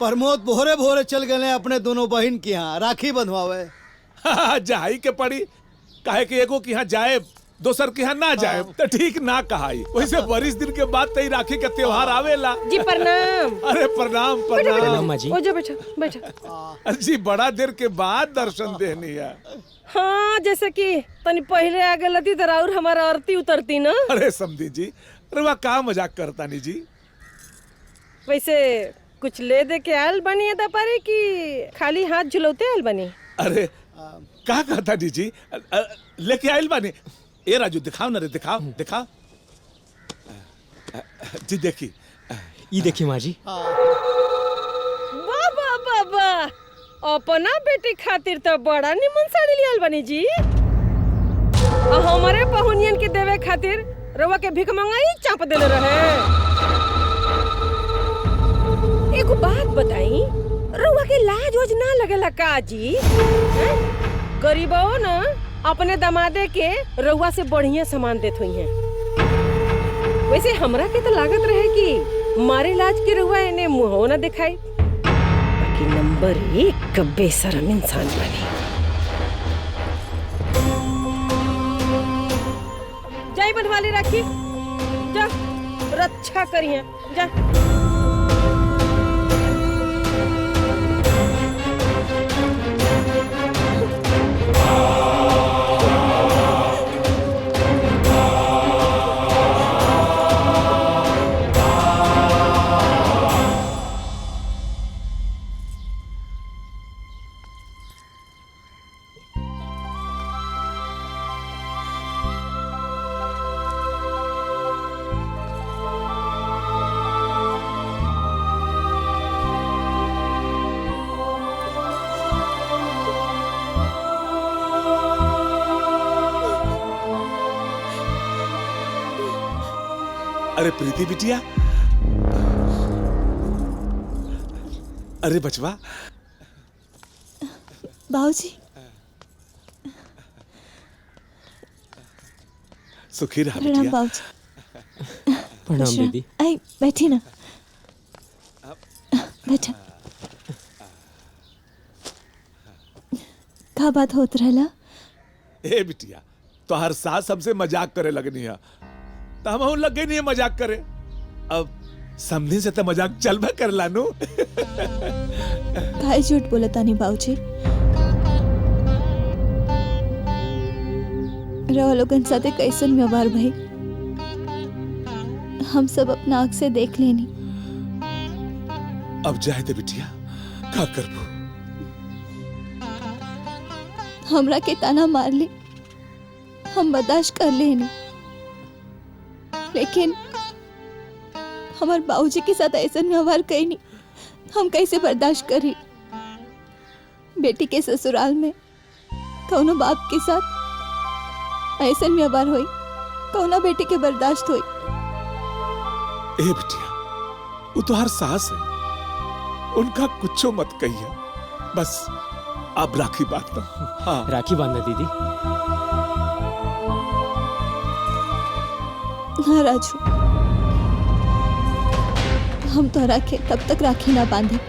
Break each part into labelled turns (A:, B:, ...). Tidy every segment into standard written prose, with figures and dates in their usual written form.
A: प्रमोद भोरे भोरे चल गए अपने दोनों बहन के यहाँ राखी बंधवावे।
B: जाई के पड़ी, काहे कि एगो के यहाँ जाए दोसर के यहाँ ना जाए तो ठीक ना कहाई। वैसे 22 दिन के बाद तई राखी का त्योहार आवेला।
C: जी प्रणाम।
B: अरे प्रणाम
C: प्रणाम
B: प्रणाम।
C: जी। ओ जा बैठा बैठा।
B: जी बड़ा देर के बाद दर्शन देनी है।
C: हाँ जैसे कि तनी पहले आ गलती तो और हमारा आरती उतरती ना।
B: अरे समझी जी, रुआ का मजाक करता नहीं जी।
C: वैसे कुछ ले दे के आयल बनी है दपारी कि खाली हाथ झुलौते आयल बनी?
B: अरे का कहता जी, लेके आयल बानी। ए राजू दिखाओ ना रे, दिखाओ दिखाओ जी। देखी
D: ये देखी माँ जी।
C: वाह वाह वाह वाह, अपना बेटी खातिर तो बड़ा निमन साड़ी लियल बनी जी। और हमारे पहुनियन के देवे खातिर रवा के भिख मंगाई चाप देले रहे। एगो बात बताई, रवा के लाज वज ना लगेला का जी? गरीबो ना अपने दमादे के रउआ से बढ़िया सामान देत हुई हैं। वैसे हमरा के तो लागत रहे कि मारे लाज के रउआ इन्हें मुंहो ना दिखाई, बाकी नंबर 1 का बेशरम इंसान बनी। जाई बनवाली राखी, जा रक्षा करिए जा।
B: अरे प्रीति बिटिया, अरे बचवा।
E: बाबूजी
B: सुखी रहा
E: प्रणाम
B: बिटिया।
E: बाबूजी।
D: प्रणाम दीदी।
E: आई बैठी ना, बैठा। का बात होत रहला?
B: ए बिटिया, तो हर सास हमसे मजाक करे लगनी है, तो हम लगे नहीं है मजाक करे। अब समझने से तो मजाक चल भी कर लानू।
E: काहे झूठ बोलता नहीं बाबूजी? रवा लोगन साथे कैसन व्यवहार भाई हम सब अपना आँख से देख लेनी।
B: अब जाए दे बिटिया, का करबो?
E: हमरा के ताना मार ली, हम बर्दाश्त कर लेनी, लेकिन हमार बाबूजी के साथ ऐसा व्यवहार कहीं नहीं, हम कैसे बर्दाश्त करी? बेटी के ससुराल में कौनो बाप के साथ ऐसा व्यवहार हुई, कौनो बेटी के बर्दाश्त हुई?
B: ए बिटिया, वो तो हर सास है, उनका कुछ मत कहिए। बस अब राखी बांधता हूँ। हाँ
D: राखी बांधना दीदी।
E: ना राजू, हम तो राखे तब तक राखी ना बांधे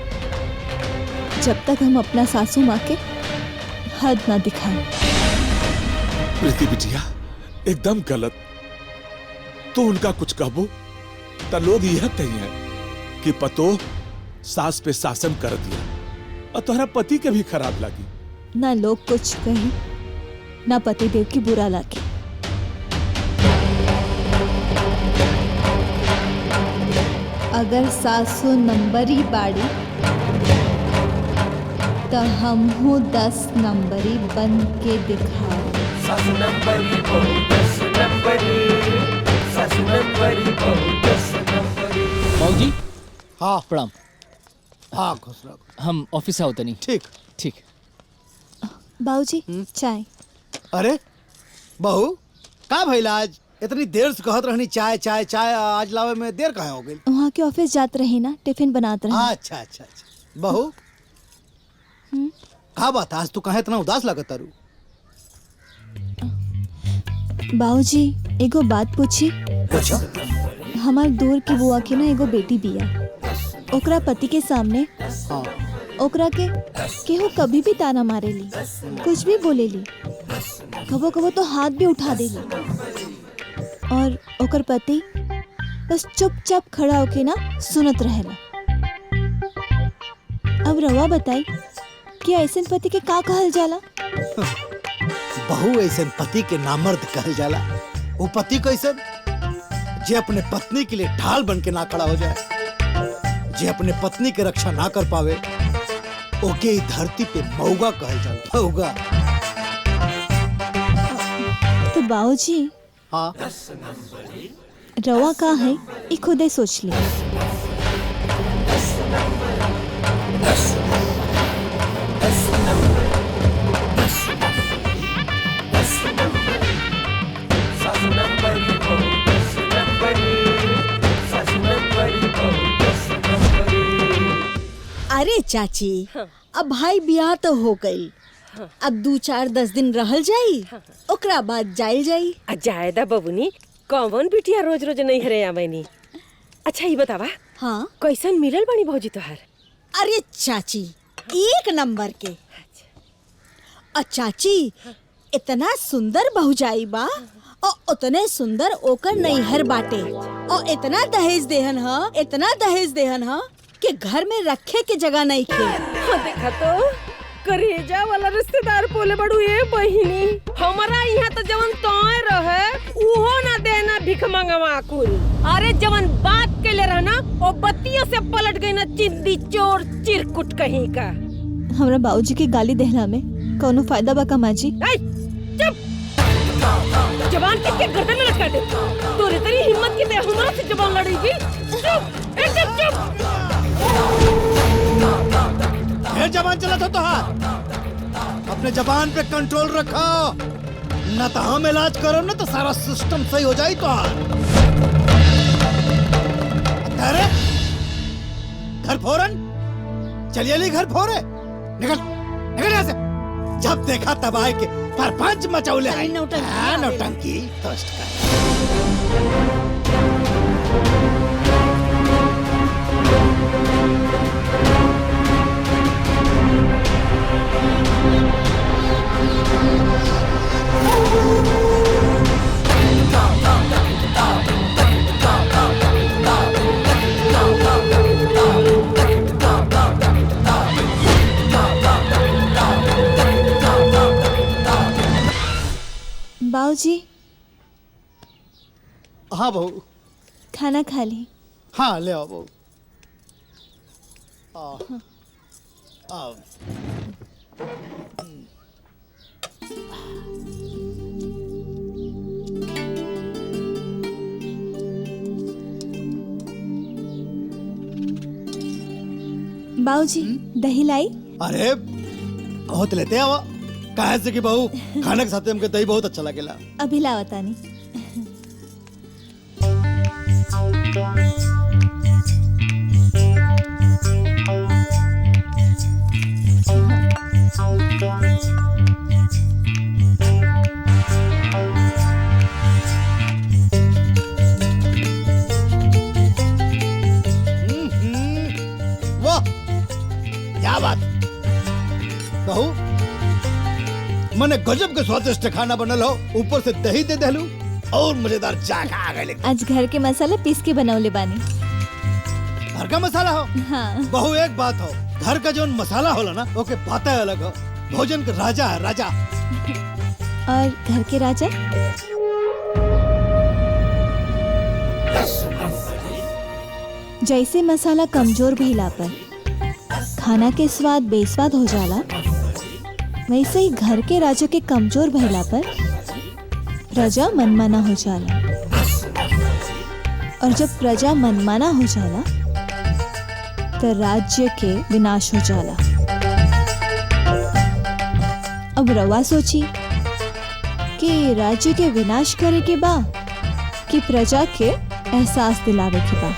E: जब तक हम अपना सासू माँ के हद ना दिखाएं।
B: प्रीति बिटिया, एकदम गलत। तो उनका कुछ कहबो तो लोग यह कहिए कि पतो सास पे शासन कर दिया, और तुम्हारा पति के भी खराब लगी।
E: ना लोग कुछ कहें, ना पति देव की बुरा लगे। अगर सासू नंबरी बाड़ी तो हम हूँ 10 नंबरी बन के दिखाओ।
F: सासू नंबरी बहु 10 नंबरी, सासू नंबरी बहु 10 नंबरी।
G: बाबूजी।
A: हाँ
G: प्रणाम।
A: हाँ खुश रहो।
G: हम ऑफिस से आवतनी।
A: ठीक
G: ठीक।
E: बाबूजी चाय।
A: अरे बहू, का भइला आज? इतनी देर से कहत रहनी चाय चाय चाय, आज लावे में देर काहे हो गई?
E: वहाँ के ऑफिस जात रही ना, टिफिन बनात रही।
A: अच्छा अच्छा अच्छा। बहू का बात, आज तू कहे इतना उदास लगत तारू?
E: बाबूजी एगो बात पूछी।
A: पूछो।
E: हमार दूर की बुआ के ना एगो बेटी बिया। ओकरा पति के सामने
A: हाँ
E: ओकरा के केहू कभी भी ताना मारेली, कुछ भी बोलेली, कबो कबो तो हाथ भी उठा देली और ओकर पति बस चुपचाप खड़ा होके ना सुनत रहेला। अब रवा बताई कि ऐसन पति के का कहल जाला?
A: बहू ऐसे पति के नामर्द कहल जाला। वो पति कैसन जे अपने पत्नी के लिए ढाल बन के ना खड़ा हो जाए, जे अपने पत्नी के रक्षा ना कर पावे, ओके ही धरती पे मऊगा कहल जाला। मऊगा।
E: तो बाबूजी
A: हाँ
E: रवा का है ये खुदे सोच ली।
G: अरे चाची, अब भाई बियाह तो हो गई, अब 2-4-10 दिन रहल जाई, ओकरा बाद जाइल जाई।
C: जायदा बबुनी, कौन बिटिया रोज रोज नहीं हरे आमैनी। अच्छा ये बतावा,
G: हाँ
C: कैसन मिलल बनी भौजी तोहार?
G: अरे चाची, 1 नंबर के। चाची इतना सुंदर भौजाई बा और उतने सुंदर ओकर नैहर बाटे और इतना दहेज देहन ह कि घर में रखे के जगह नहीं खे।
C: हाँ देखा तो करेजा वाला रिश्तेदार बोले बड़ू ये बहिनी, हमारा यहाँ तो जवन तोय रहे उहो ना देना भिख मंगवा कुल। अरे जवन बात के ले रहना वो बत्तियों से पलट गई ना, चिंदी चोर चिरकुट कहीं का।
E: हमरा बाबूजी के गाली देहला में कौनो फायदा बा का माँ जी?
C: चुप! जवान किसके गर्दन में लटका दे? तोरे तेरी हिम्मत की ते हमरा से जवान लड़ेगी? चुप! एकदम चुप!
A: फिर जबान चला था तोहार। अपने जबान पे कंट्रोल रखो, न तो हम इलाज करो न तो सारा सिस्टम सही हो जाए तोहार। अरे घर फोरन चलिए ली घर फोरे, निकल यहाँ से। जब देखा तब आए के परपंच मचौले हैं। नौटंकी कष्ट का।
E: बाबूजी
A: हाँ बहू,
E: खाना खा ली।
A: हाँ ले आओ बहू। आओ।
E: बाबूजी दही लाई।
A: अरे बहुत लेते आवा, काहे से कि बहू खाने के साथ हमके दही बहुत अच्छा लगेला।
E: अभी लावतानी।
A: वाह क्या बात बहू, मने गजब के स्वादिष्ट खाना बनल हो, ऊपर से दही दे देलू और मजेदार चाखा आ गए।
E: आज घर के मसाला पीस के बनौले बानी।
A: घर का मसाला हो?
E: हाँ।
A: बहू एक बात हो, घर का जो मसाला होला ना ओके बात अलग हो। भोजन का राजा है राजा।
E: और घर के राजा? जैसे मसाला कमजोर भइला पर खाना के स्वाद बेस्वाद हो जाला, वैसे ही घर के राजा के कमजोर भइला पर प्रजा मनमाना हो जाला। और जब प्रजा मनमाना हो जाला तो राज्य के विनाश हो जाला। अब रवा सोची कि राज्य के विनाश करे के बा कि प्रजा के एहसास दिलावे के बा।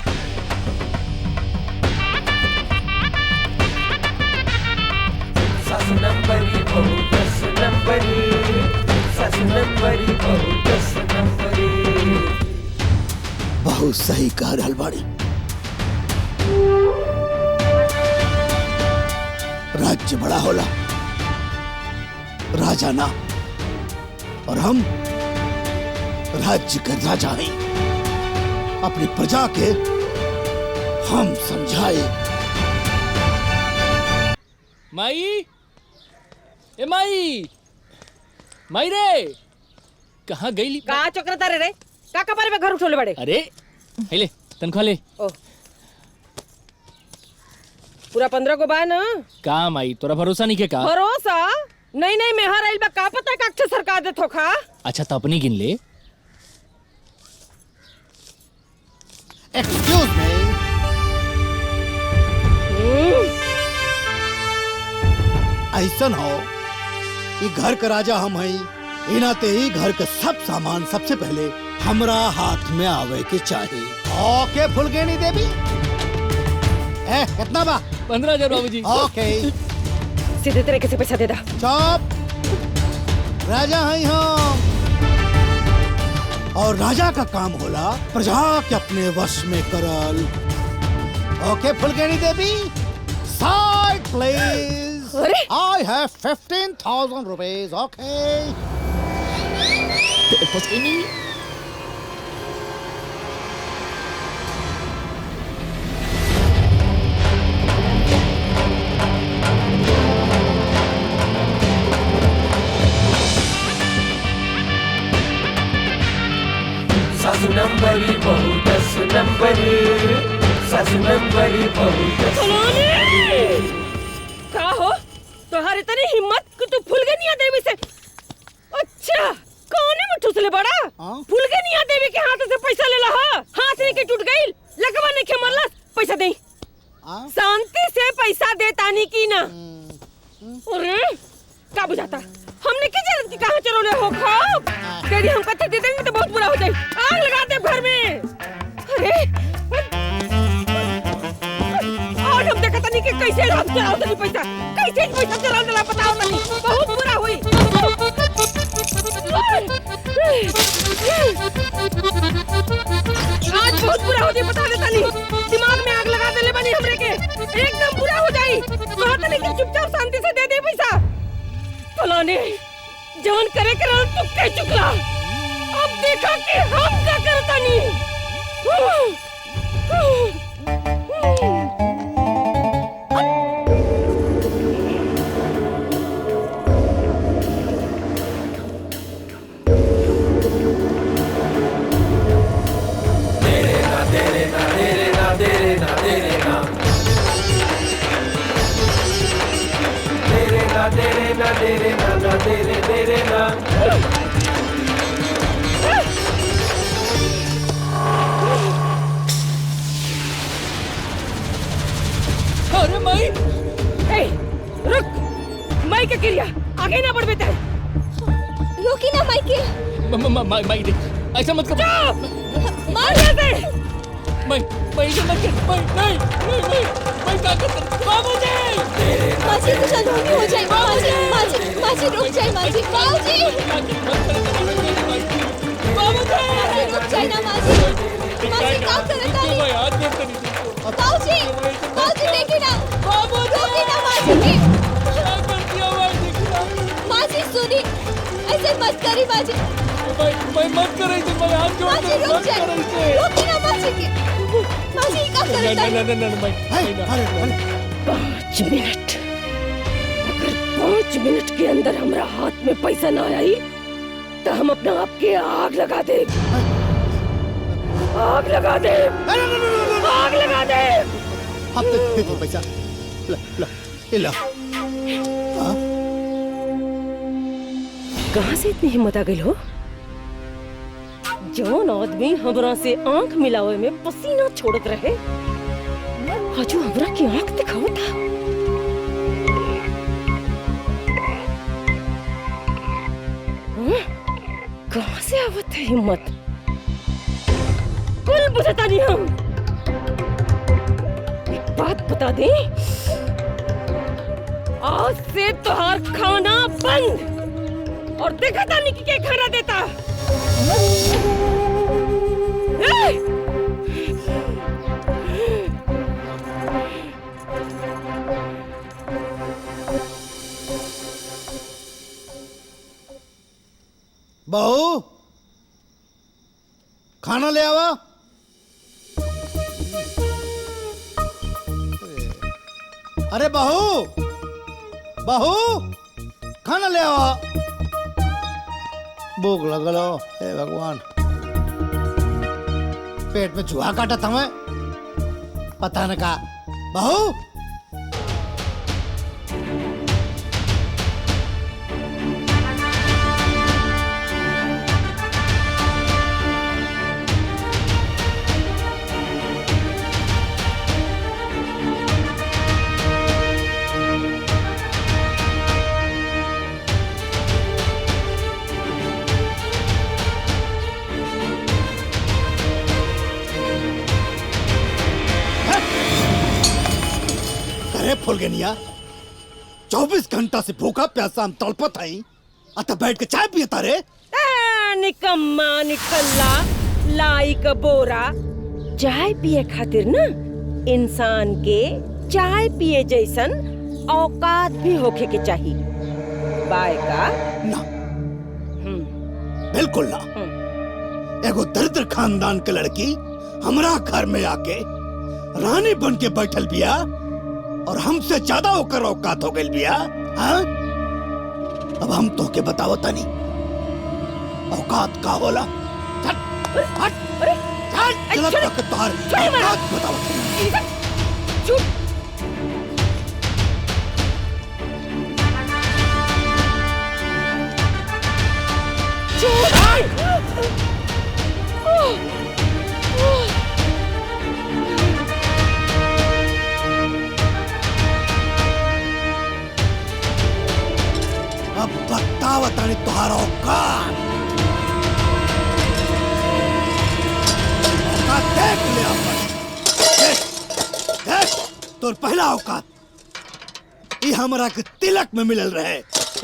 A: बहुत सही कह रहल बाड़ी। राज्य बड़ा होला, राजा ना। और हम राज्य के राजा हैं। अपनी प्रजा के हम समझाए।
H: माई, ए माई, माई रे, कहाँ गई?
C: का चक्रता रे का कपारे में घर उठोले बड़े?
H: अरे ले तनख्वाह ले।
C: ओ पूरा 15 को बा ना?
H: का माई तोरा भरोसा नहीं के का?
C: भरोसा नहीं नहीं मेहर आइल बा, का पता का अक्षर सरकार दे थोखा।
H: अच्छा तो अपनी गिन ले।
A: एक्सक्यूज मी, ऐसन हो ये घर का राजा हम हैं, इनाते ही घर का सब सामान सबसे पहले हमरा हाथ में आवे के चाहिए। ओके फुलगेनी देवी, कितना बा?
H: 15,000 बाबूजी।
A: ओके
C: सीधे तरीके से पैसा दे दा।
A: चुप, राजा हैं हम और राजा का काम होला प्रजा के अपने वश में करल। ओके फुलगेनी देवी, साइड प्लीज।
C: अरे
A: I have 15,000 rupees. Okay.
F: सासु नंबरी बहू 10 नंबरी, सासु नंबरी बहू 10 नंबरी।
C: का हो तोहार इतनी हिम्मत कि तू फुलगनिया देवी से, अच्छा कौने में ठुसले बड़ा? फुलगनिया देवी के हाथ से पैसा ले लहा, हाथ नहीं के टूट गई, लगवा नहीं के मरलस, पैसा दे। शांति से पैसा दे तानी की ना। अरे का बुझाता हमने की जरूरत की कहां चरोले हो खाओ दे दी, हम कत्ते दे देंगे तो बहुत बुरा हो जाए, आग लगा दे घर में। अरे और हम देखा तनी कि कैसे रात चलाओ तनी पैसा, कैसे पैसा चलाओ तला बताओ तनी, बहुत बुरा हुई। आज बहुत बुरा हो जाए, बता दे तनी, दिमाग में आग लगा देले बनी हमरे के, एकदम बुरा हो जाई। कहा तनी कि चुपचाप शांति से दे दे पैसा। फलाने जान करे करल तू कह चुकला, अब देखा कि हम क्या करतानी।
H: अरे माई,
C: रुक, माई के क्रिया आगे ना बढ़ बेटा।
E: रोकी ना माई के।
H: माई देख ऐसा मत कर।
E: मार
C: दे।
H: माई ऐसा मत कर। माई क्या कर? बाबूजी
E: माजी कुछ अनहोनी हो जाए। माजी रुक जाए। माजी बाबूजी रुक जाए ना। माजी क्या करे ताली? बाबूजी देखी ना। रोकी ना माजी की। माजी सुनी, ऐसे मत करी माजी।
H: मैं मत कर रही थी, मैं हाथ जोड़
E: माजी रुक जाए। रोकी ना माजी की। माजी क्या करे ताली?
H: नहीं
C: 5 मिनट, अगर 5 मिनट के अंदर हमारा हाथ में पैसा ना आई तो हम अपने आप के आग लगा दे। आग लगा दे। आग लगा दे।
A: आप दे दो पैसा। ला
C: कहाँ से इतनी हिम्मत आ गई हो? जौन आदमी हमरा से आंख मिलावे में पसीना छोड़त रहे, आजू हमरा की आंख दिखाओ था। कहाँ से आवत है हिम्मत? कुल बुझता नहीं हम। एक बात बता दे, आज से तोहार खाना बंद, और देखा था निकी के खाना देता।
A: बहू खाना ले आवा। अरे बहू बहू खाना ले आवा। भूख लगल हो। हे भगवान, पेट में चूहा काटा था मैं, पता न का। बहू फुलगनिया 24 घंटा से भूखा प्यासा हम तड़पत हई, अत बैठ के चाय पियता रे।
C: निकम्मा निकल्ला लाई का बोरा। चाय पिए खातिर ना इंसान के चाय पिए जैसन औकात भी होखे के चाहिए। बाय का
A: ना, बिल्कुल ना। एगो दरिद्र खानदान के लड़की हमरा घर में आके रानी बन के बैठल बिया और हमसे ज्यादा होकर औकात हो गई बिया। हाँ? अब हम तो के बतावता नहीं औकात का होला। औकात अब बतावता नहीं तुहारा औकात। देख ले देख तोर पहला औकात ई हमरा के तिलक में मिलल रहे।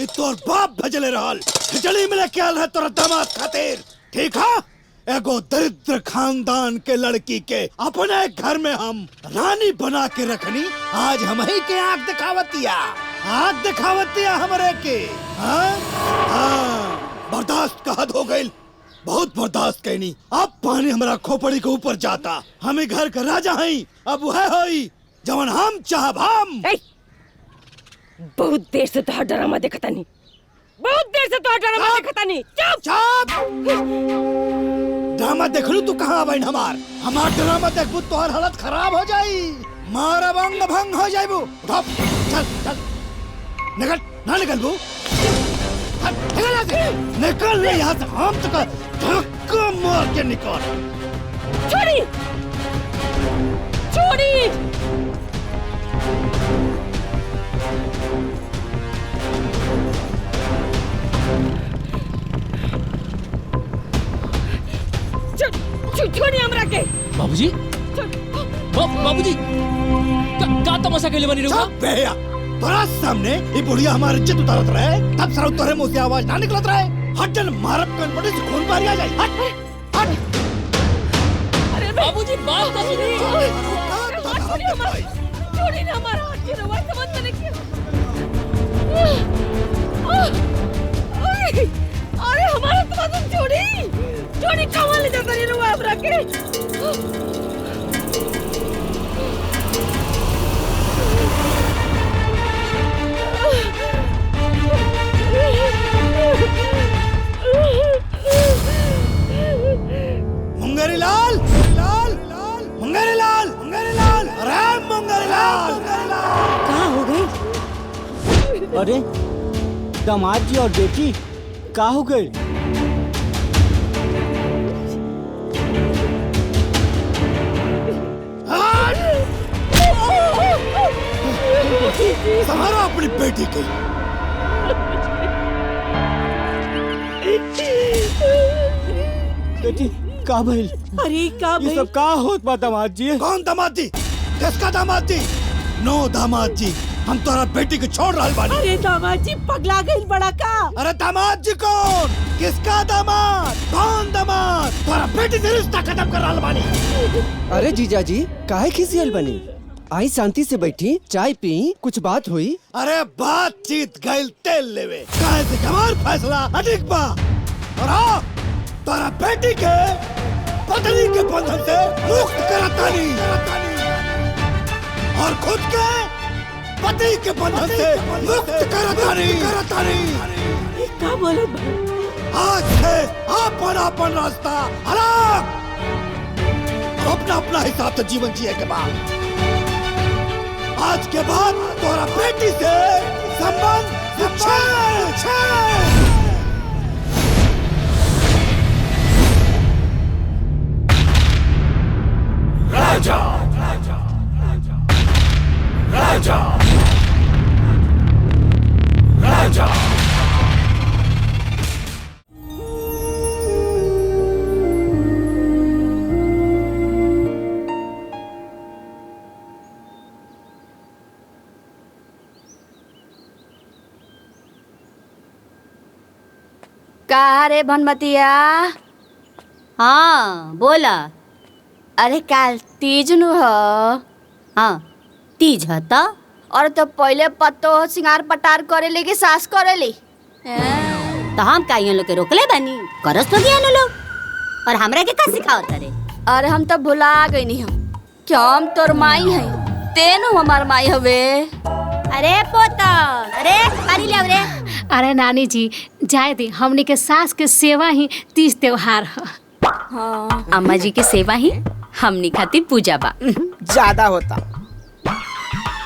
A: ई तोर बाप भजले रहल, खिचड़ी मिले के आल है तोरा दामाद खातिर। ठीक है, एगो दरिद्र खानदान के लड़की के अपने घर में हम रानी बना के रखनी। आज हम ही के आंख दिखावतिया, आंख दिखावतिया हमरे के। हाँ? हाँ, बर्दाश्त का हद हो गई, बहुत बर्दाश्त कैनी। अब पानी हमारा खोपड़ी के ऊपर जाता। हमें घर का राजा हैं, अब वह होई जवन हम चाहब हम।
C: बहुत देर से तो ड्रामा देखता नहीं, बहुत देर से तो ड्रामा देखता नहीं। चुप
A: चुप। ड्रामा देख लू तू कहाँ बहन हमार ड्रामा देखबू तोहर हालत खराब हो जाई, मारा भंग भंग हो जाइबू। चल चल निकल, ना निकलबू, निकल यहाँ से। हम तो धक्का मार के निकल।
C: छोड़ी छोड़ी। छोड़ी हमरा के।
H: बाबूजी, बाबूजी, का तमाशा के लिए बनी रहुआ?
A: चुप बेया, तोरा सामने ये बुढ़िया हमारी इज्जत उतारत रहे, तब सारा तोरे मुंह से आवाज ना निकलत रहे। हट जन, मारब कन पड़े से खून बाहर आ जाए। हट हट।
H: अरे बाबूजी, बात तो सुनिए।
C: छोड़ी ना हमारा हाथ की रवा समझ में नहीं। अरे हमारा तो छोड़ी छोड़ी, कहाँ ले जाता नहीं रवा हमरा के।
A: मुंगेरी लाल, मुंगेरी लाल, मुंगेरी लाल, अरे मुंगेरी लाल।
G: कहाँ हो गई?
D: अरे दामाद जी और बेटी का हो गए?
A: संभालो अपनी बेटी की।
D: बेटी का भइल?
G: अरे का
D: ये सब का होत बा दामाद जी?
A: कौन दामाद जी? किसका दामाद जी? नो दामाद जी, हम तोरा बेटी को छोड़ रहल बानी।
G: अरे दामाद जी पगला गई बड़ा का।
A: अरे दामाद जी कौन? किसका दामाद? कौन दामाद? तोरा बेटी से रिश्ता खत्म कर रहल बानी।
I: अरे जीजा जी, काहे खिसियल बनी? आई शांति से बैठी, चाय पी, कुछ बात हुई?
A: अरे बातचीत गइल तेल लेवे, काहे से हमार फैसला अधिक बा। और हाँ, तारा बेटी के पत्नी के बंधन से मुक्त करतानी और खुद के पति के बंधन से मुक्त करतानी।
C: ये का बोलत बा?
A: आज से अपन अपन रास्ता अलग, अपना अपना हिसाब से जीवन जिए के बाद आज के बाद तोरा बेटी से संबंध
F: राजा राजा राजा
J: का रे भनमतिया?
K: हाँ बोला।
J: अरे काल तीज नु ह।
K: हाँ तीज है तो
J: और तो पहले पत्तो सिंगार पटार करे ले के सास करे ले।
K: तो हम का लोग के रोकले बानी? करस तो दिया लोग और हमरा के का सिखावत रे?
J: अरे हम तो भुला गई नहीं हम क्या हम तोर माई है तेनु हमार माई हवे।
K: अरे पोता अरे पानी ले रे।
L: अरे नानी जी जाए दे, हमनी के सास के सेवा ही तीज त्योहार है।
J: हाँ
K: अम्मा जी के सेवा ही हमनी खातिर पूजा बा।
I: ज्यादा होता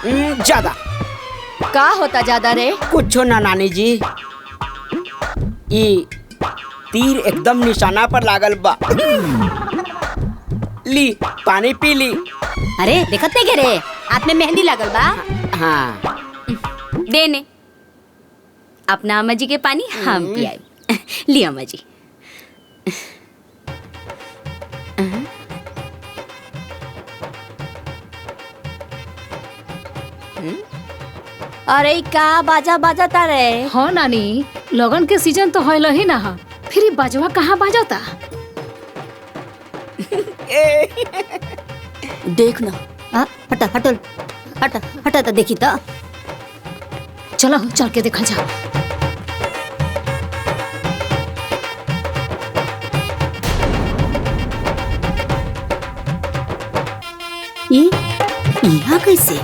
I: ज्यादा
J: का होता ज्यादा रे?
I: कुछ ना नानी जी, ई तीर एकदम निशाना पर लागल बा। ली पानी पी ली।
K: अरे देखत नहीं रे हाथ में मेहंदी लागल बा।
I: हाँ
K: देने अपना अम्मा जी के पानी हम पियाई। ली अम्मा जी।
J: अरे का बाजा बाजा तारे?
L: हाँ नानी, लगन के सीजन तो होइल ही ना, फिर ई बाजवा कहाँ बाजता?
J: देख ना।
K: हटा हटल हटा हटा तो देखी तो।
L: चलो चल के देखल जा।
K: ये यहाँ कैसे?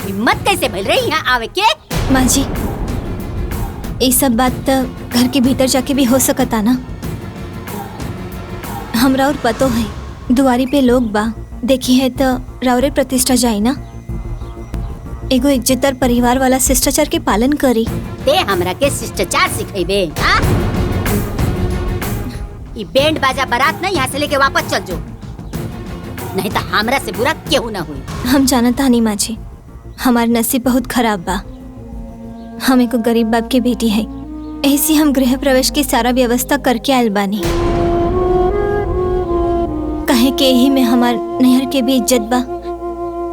K: हिम्मत कैसे भइल रही यहाँ आवे के?
E: माँ जी ये सब बात तो घर के भीतर जाके भी हो सकता ना। हमरा और पतो है दुआरी पे लोग बा, देखी है तो रावरे प्रतिष्ठा जाई ना। एगो इज्जतदार परिवार वाला शिष्टाचार के पालन करी।
K: ते हमरा के शिष्टाचार सिखेबे? ई बैंड बाजा बारात ना यहाँ से लेके वापस चल जो, नहीं तो हमरा से बुरा केहू ना हुई।
E: हम जानता नहीं माँ जी, हमार नसीब बहुत खराब बा। हम एक गरीब बाप की बेटी है, ऐसी हम गृह प्रवेश की सारा व्यवस्था करके आयल बानी। कहे के यही में हमार नैहर के भी इज्जत बा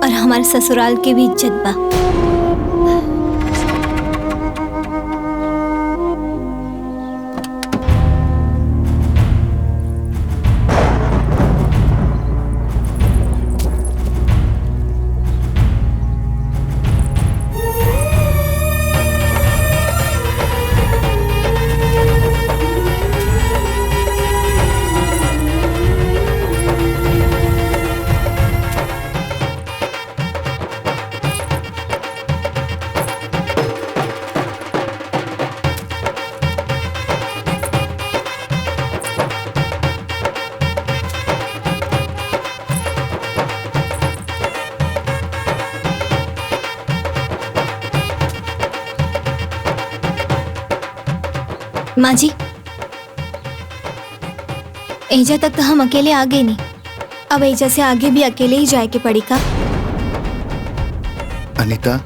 E: और हमार ससुराल के भी इज्जत बा। माँ जी एजा तक तो हम अकेले आ गए नहीं, अब एजा से आगे भी अकेले ही जाए के पड़ी का?
M: अनीता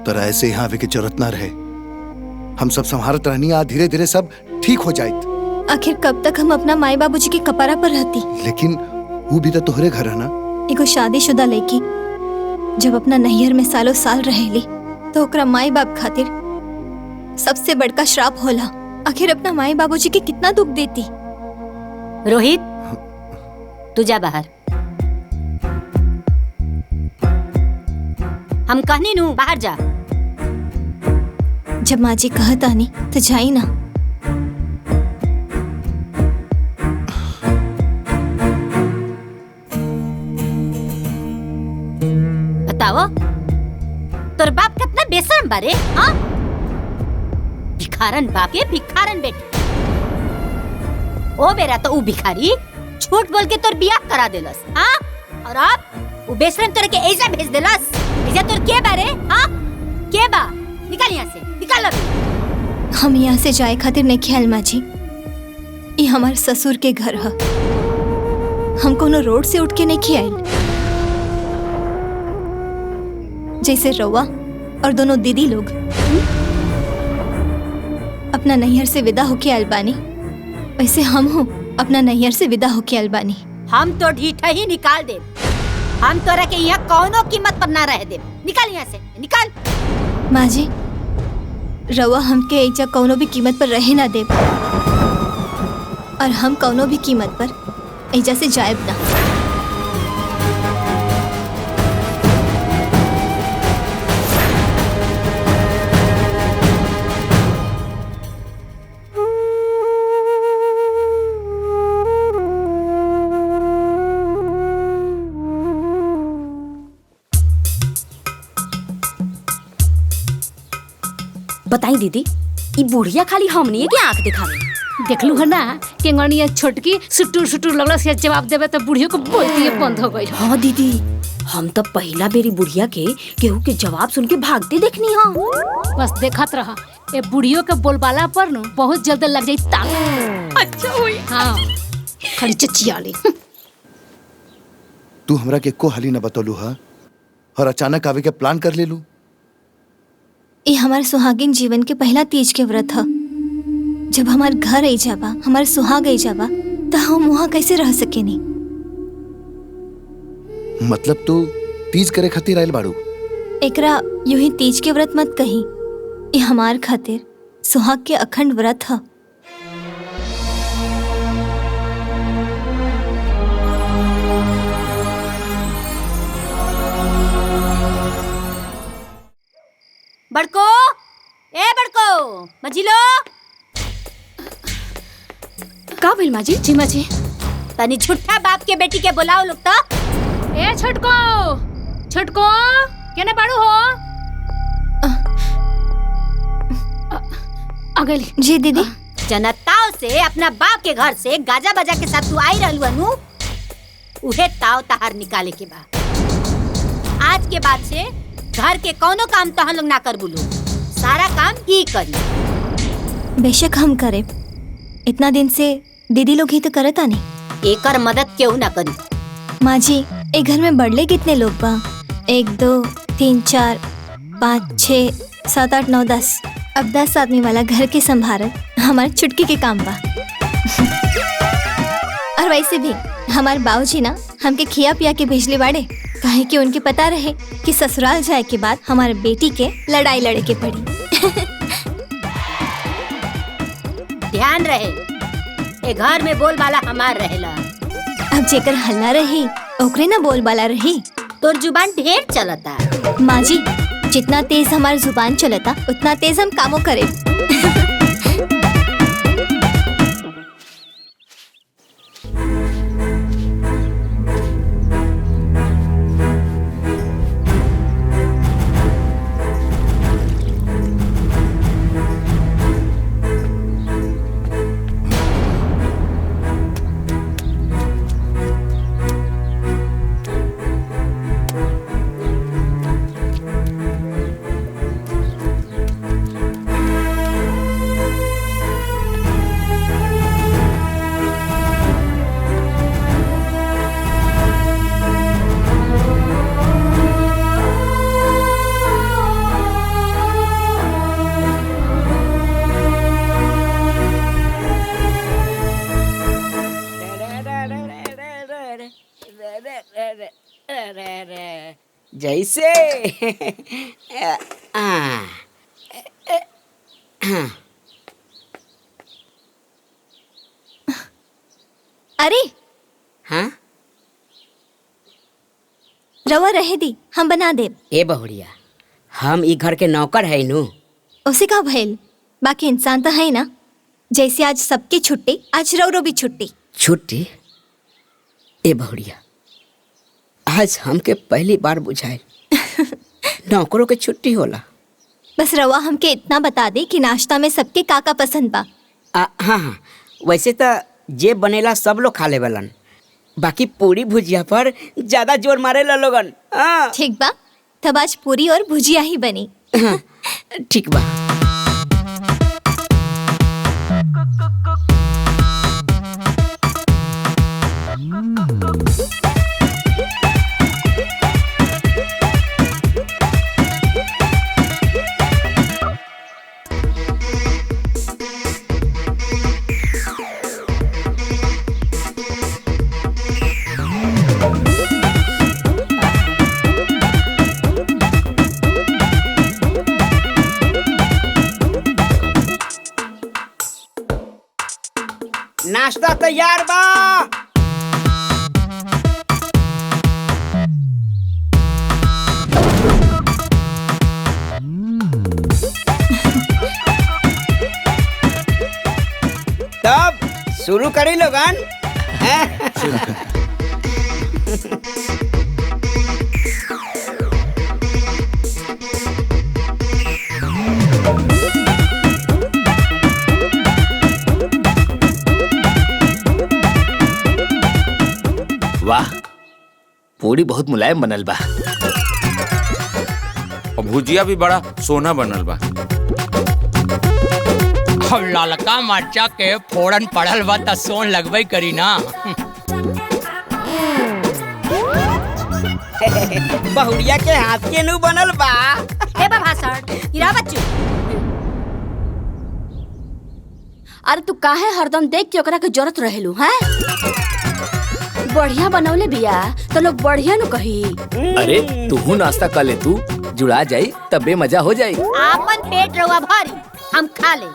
M: तोरा ऐसे यहाँ आवे की जरूरत ना रहे। हम सब संभालत रहनी, आ धीरे धीरे सब ठीक हो जाइत।
E: आखिर कब तक हम अपना माई बाबूजी के कपड़ा पर रहती?
M: लेकिन वो भी तो तोहरे घर है ना।
E: एगो शादीशुदा लड़की जब अपना नैहर में सालों साल रहेली तो ओकरा माई बाप खातिर सबसे बड़का श्राप होला। आखिर अपना माई बाबूजी के कितना दुख देती।
K: रोहित, तू जा बाहर। हम कहनी नू बाहर जा।
E: जब माँ जी कहता नहीं तो जाई ना।
K: बताओ, तोर बाप कितना बेशरम बारे। हाँ, भिखारन बाप के भिखारन बेटी। ओ बेरा तो ऊ भिखारी झूठ बोल के तोर बियाह करा देलस। हाँ, और अब ऊ बेशरम तोर के ऐसा भेज देलस। ऐसा तोर के बारे? हाँ, के बा? निकाल यहाँ से, निकाल अभी।
E: हम यहाँ से जाए खातिर नहीं ख्याल माँ जी। ये हमारे ससुर के घर है। हम कोनो रोड से उठ के नहीं खियाई। जैसे रवा और दोनों दीदी लोग अपना नैहर से विदा होके आयल बानी, वैसे हम हूँ अपना नैहर से विदा होके आयल बानी।
K: हम तो ढीठा ही निकाल दे। हम तोरा के यहाँ कौनो कीमत पर ना रह दे। निकाल यहाँ से, निकाल।
E: माँ जी, रवा हमके ऐजा कौनो भी कीमत पर रहे ना दे, और हम कौनो भी कीमत पर ऐजा से जायब ना।
K: बताई दीदी, ये बुढ़िया खाली हमनी के आंख दिखावे।
L: देखलू है ना केंगनिया छोटकी सुटुर सुटुर लगला से जवाब देवे तो बुढ़ियो को बोलती है बंद हो गई।
K: हाँ दीदी, हम तो पहला बेरी बुढ़िया के केहू के जवाब सुन के भागते देखनी। हाँ,
L: बस देखत रहा। ए बुढ़ियो के बोलबाला पर न बहुत जल्द लग जाई ताक।
K: अच्छा हुई।
L: हाँ, खाली चचियाली।
M: तू हमरा के को हाली न बतौलू हा, और अचानक आवे के प्लान कर लेलू।
E: ये हमारे सुहागिन जीवन के पहला तीज के व्रत है। जब हमारे घर आई जाबा, हमारे सुहाग आई जाबा, तो हम वहाँ कैसे रह सके नहीं।
M: मतलब तू तीज करे खातिर आयल बाड़ू?
E: एकरा यूं ही तीज के व्रत मत कही। ये हमार खातिर सुहाग के अखंड व्रत है।
K: बड़को, ए बड़को, मझिलो।
L: का भइल माँ जी? जी माँ जी।
K: तनी झूठा बाप के बेटी के बुलाओ लोग तो।
L: ए छोटको, छोटको, केने बाड़ू हो? आ गई।
E: जी दीदी।
K: जनताओं से अपना बाप के घर से गाजा बजा के साथ तू आई रहलू अनु, उहे ताव तहार निकाले के बा। आज के बाद से घर के कोनो काम तो हम लोग ना कर बुलू, सारा काम ही करी।
E: बेशक हम करे। इतना दिन से दीदी लोग ही तो करता नहीं।
K: एकर मदद क्यों ना करी?
E: माँ जी, एक घर में बढ़ले कितने लोग बा? 1 2 3 4 5 6 7 8 9 10। अब 10 आदमी वाला घर के संभारत हमारे चुटकी के काम बा। और वैसे भी हमारे बाबूजी ना हमके खिया पिया के भेजले बाड़े, काहे कि उनके पता रहे कि ससुराल जाए के बाद हमारे बेटी के लड़ाई लड़े के पड़ी।
K: ध्यान रहे, ए घर में बोल वाला हमार रहेला।
E: अब जेकर हल्ला रही ओकरे ना बोल वाला रही।
K: तोर जुबान ढेर चलता।
E: माँ जी, जितना तेज हमारी जुबान चलता उतना तेज हम कामों करे। अरे
K: हाँ
E: रवा रहे दी, हम बना दे।
K: ए बहुड़िया, हम ई घर के नौकर है नु।
E: उसे का भइल, बाकी इंसान तो है ना। जैसे आज सबकी छुट्टी, आज रौरो भी छुट्टी।
K: छुट्टी? ए बहुड़िया, आज हमके पहली बार बुझाए नौकरों के छुट्टी होला।
E: बस रवा हमके इतना बता दे कि नाश्ता में सबके काका पसंद बा।
K: हाँ, वैसे तो जे बनेला सब लोग खा लेवलन, बाकी पूरी भुजिया पर ज्यादा जोर मारेला लोगन।
E: ठीक बा, तब आज पूरी और भुजिया ही बनी।
K: ठीक बा। नाश्ता तैयार बा। तब शुरू करी लोगन।
H: वाह, पूरी बहुत मुलायम बनल बा
N: और भुजिया भी बड़ा सोना बनल बा।
O: अब ललका मरचा के फोड़न पड़ल बा त सोन लगबे करी ना।
K: बहुड़िया के हाथ के नु बनल बा। हे बा भाषण, गिरा बच्चू।
J: अरे तू काहे हरदम देख के ओकरा के जरूरत रहेलू हैं? बढ़िया बनौले बिया तो लोग बढ़िया नु कही।
H: अरे तू नाश्ता कर ले, तू जुड़ा जाई तबे मजा हो जाई।
K: आपन पेट रवा भारी, हम खा ले।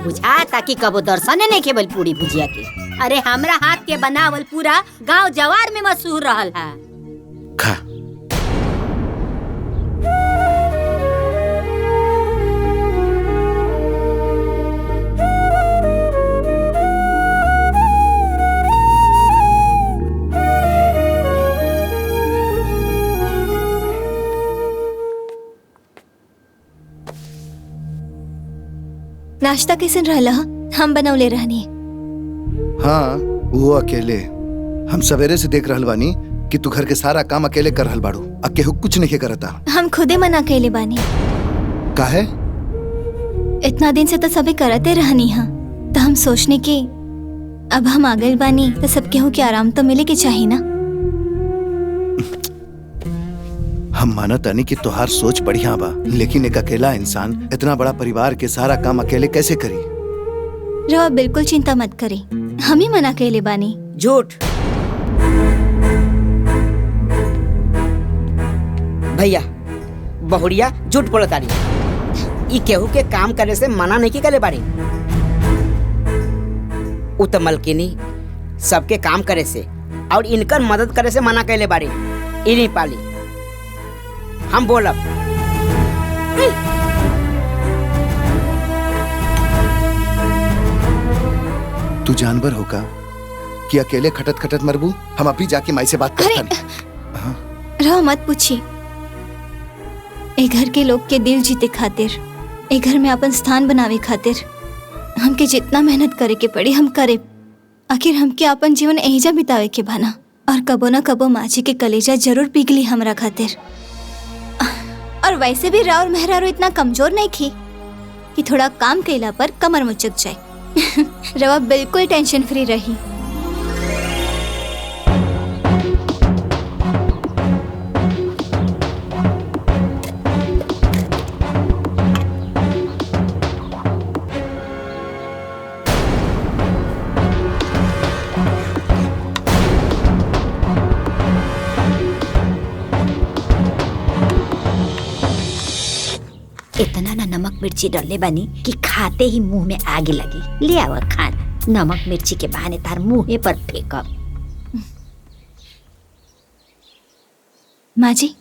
K: बुझा ताकि कबो दर्शने नहीं केवल पूरी भुजिया के। अरे हमरा हाथ के बनावल पूरा गांव जवार में मशहूर रहल है।
M: खा।
E: नाश्ता कैसे रहला? हम बनौले रहनी।
M: हाँ, वो अकेले। हम सवेरे से देख रहल बानी कि तू घर के सारा काम अकेले कर रहल बाड़ू, केहू कुछ नहीं करता।
E: हम खुदे मना कैले बानी।
M: काहे?
E: इतना दिन से तो सभी करते रहनी हा, तो हम सोचने की अब हम आ गए बानी तो सब केहू के आराम तो मिले के चाहिए ना।
M: हम मानत आनी कि तोहार सोच बढ़िया बा, लेकिन एक अकेला इंसान इतना बड़ा परिवार के सारा काम अकेले कैसे करी?
E: रवा बिल्कुल चिंता मत करी, हम ही मना कैले बानी।
K: झूठ। भैया बहुड़िया झूठ बोलता रही। ई केहू के काम करे से मना नहीं करे बारी। उ त मलकिनी सबके काम करे से और इनकर मदद करे से मना कैले बारी। ई नहीं पाली। हम बोलब।
M: तू जानवर होगा कि अकेले खटत खटत मरबू? हम अभी जाके माई से बात करता नहीं।
E: रवा मत पूछी। ए घर के लोग के दिल जीते खातिर, ए घर में अपन स्थान बनावे खातिर हमके जितना मेहनत करे के पड़ी हम करे। आखिर हमके अपन जीवन एहिजा बितावे के बना, और कबो न कबो माची के कलेजा जरूर पिघली हमरा खातिर। और वैसे भी राव और मेहरारू इतना कमजोर नहीं थी कि थोड़ा काम कैला पर कमर मुचक जाए। रवा बिल्कुल टेंशन फ्री रही।
K: इतना ना नमक मिर्ची डाले बानी कि खाते ही मुंह में आग लगी। ले आवा खाना, नमक मिर्ची के बहाने तार मुंह पर फेंकब।
E: माँ जी,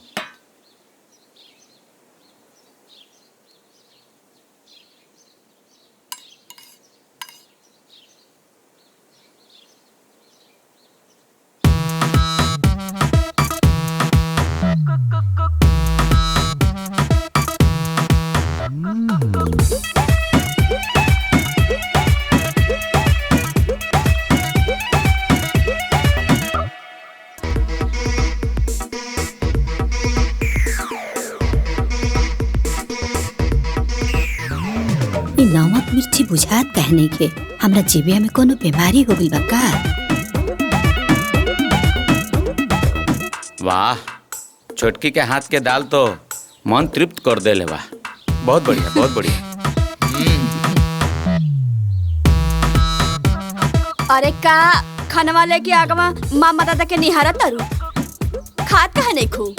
K: नमक मिर्ची बुझात कहने के हमरा जीबिया में कोनो बीमारी हो गई बा का?
N: वाह, छोटकी के हाथ के दाल तो मन तृप्त कर देले बा। बहुत बढ़िया, बहुत बढ़िया।
J: अरे का खाने वाले के आगवा मामा दादा के निहारत तारू, खात कहे नहीं खू?